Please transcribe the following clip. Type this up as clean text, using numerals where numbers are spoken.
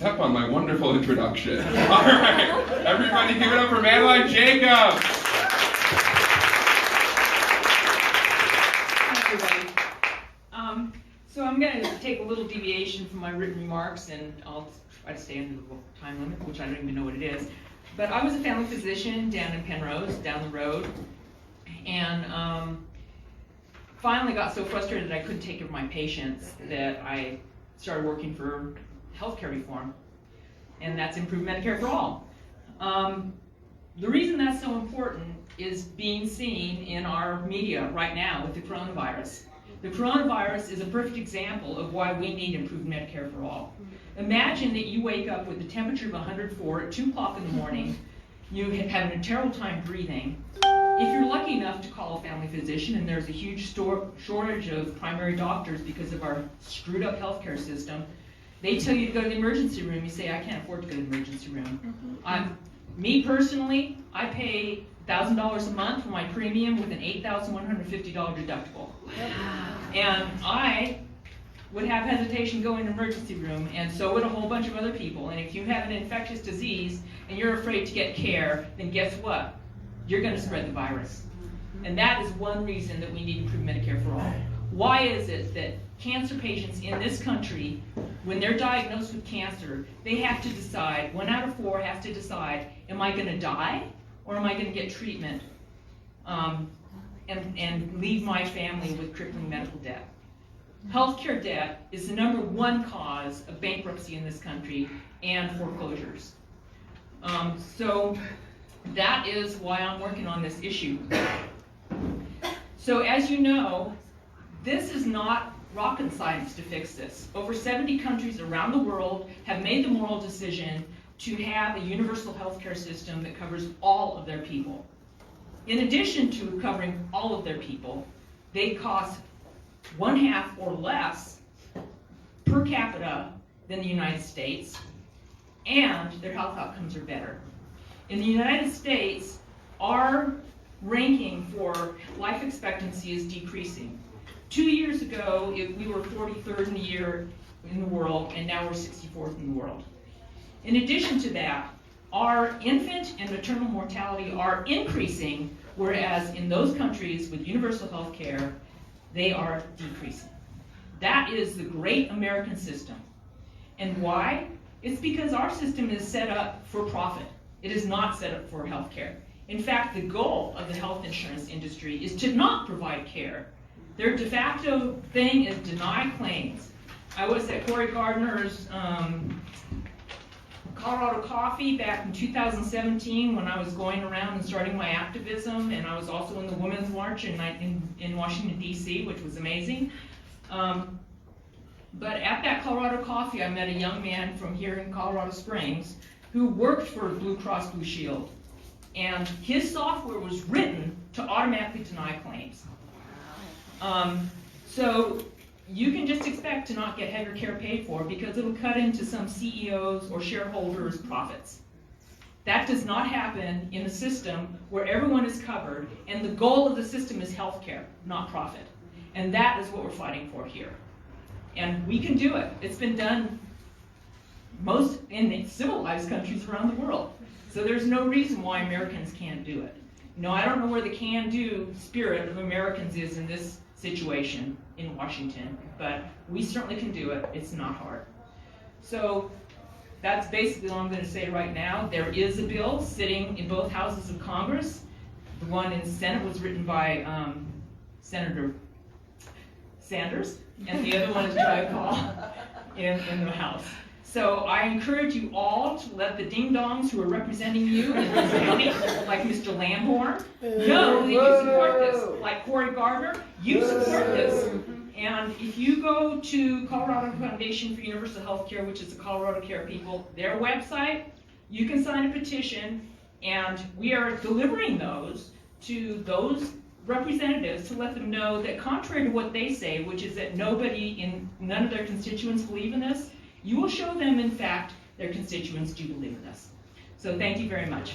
step on my wonderful introduction. All right, everybody give it up for Madi Jacobs. Hi, everybody. So I'm going to take a little deviation from my written remarks, and I'll try to stay under the time limit, which I don't even know what it is. But I was a family physician down in Penrose, down the road, and finally got so frustrated that I couldn't take care of my patients that I started working for healthcare reform, and that's improved Medicare for All. The reason that's so important is being seen in our media right now with the coronavirus. The coronavirus is a perfect example of why we need improved Medicare for All. Imagine that you wake up with a temperature of 104 at 2 o'clock in the morning, you have a terrible time breathing. If you're lucky enough to call a family physician, and there's a huge shortage of primary doctors because of our screwed up healthcare system, they tell you to go to the emergency room. You say, I can't afford to go to the emergency room. Me personally, I pay $1,000 a month for my premium with an $8,150 deductible. And I would have hesitation going to the emergency room, and so would a whole bunch of other people. And if you have an infectious disease and you're afraid to get care, then guess what? You're going to spread the virus. And that is one reason that we need improved Medicare for All. Why is it that cancer patients in this country, when they're diagnosed with cancer, they have to decide, 1 out of 4 has to decide, am I going to die or am I going to get treatment and leave my family with crippling medical debt? Healthcare debt is the #1 cause of bankruptcy in this country and foreclosures. So that is why I'm working on this issue. So as you know, this is not rocket science to fix this. Over 70 countries around the world have made the moral decision to have a universal healthcare system that covers all of their people. In addition to covering all of their people, they cost 1/2 or less per capita than the United States, and their health outcomes are better. In the United States, our ranking for life expectancy is decreasing. 2 years ago, we were 43rd in the year in the world, and now we're 64th in the world. In addition to that, our infant and maternal mortality are increasing, whereas in those countries with universal health care, they are decreasing. That is the great American system. And why? It's because our system is set up for profit. It is not set up for health care. In fact, the goal of the health insurance industry is to not provide care. Their de facto thing is deny claims. I was at Cory Gardner's Colorado Coffee back in 2017 when I was going around and starting my activism, and I was also in the Women's March in Washington, D.C., which was amazing. But at that Colorado Coffee, I met a young man from here in Colorado Springs who worked for Blue Cross Blue Shield, and his software was written to automatically deny claims. So you can just expect to not get your care paid for because it'll cut into some CEOs or shareholders' profits. That does not happen in a system where everyone is covered, and the goal of the system is health care, not profit. And that is what we're fighting for here. And we can do it. It's been done most in civilized countries around the world. So there's no reason why Americans can't do it. No, I don't know where the can-do spirit of Americans is in this situation in Washington, but we certainly can do it. It's not hard. So that's basically all I'm going to say right now. There is a bill sitting in both houses of Congress. The one in the Senate was written by Senator Sanders, and the other one is what I call in the House. So I encourage you all to let the ding-dongs who are representing you in this county, like Mr. Lamborn, know that you support this. Like Cory Gardner, you support this. And if you go to Colorado Foundation for Universal Health Care, which is the Colorado Care People, their website, you can sign a petition, and we are delivering those to those representatives to let them know that contrary to what they say, which is that none of their constituents believe in this, you will show them, in fact, their constituents do believe in this. So thank you very much.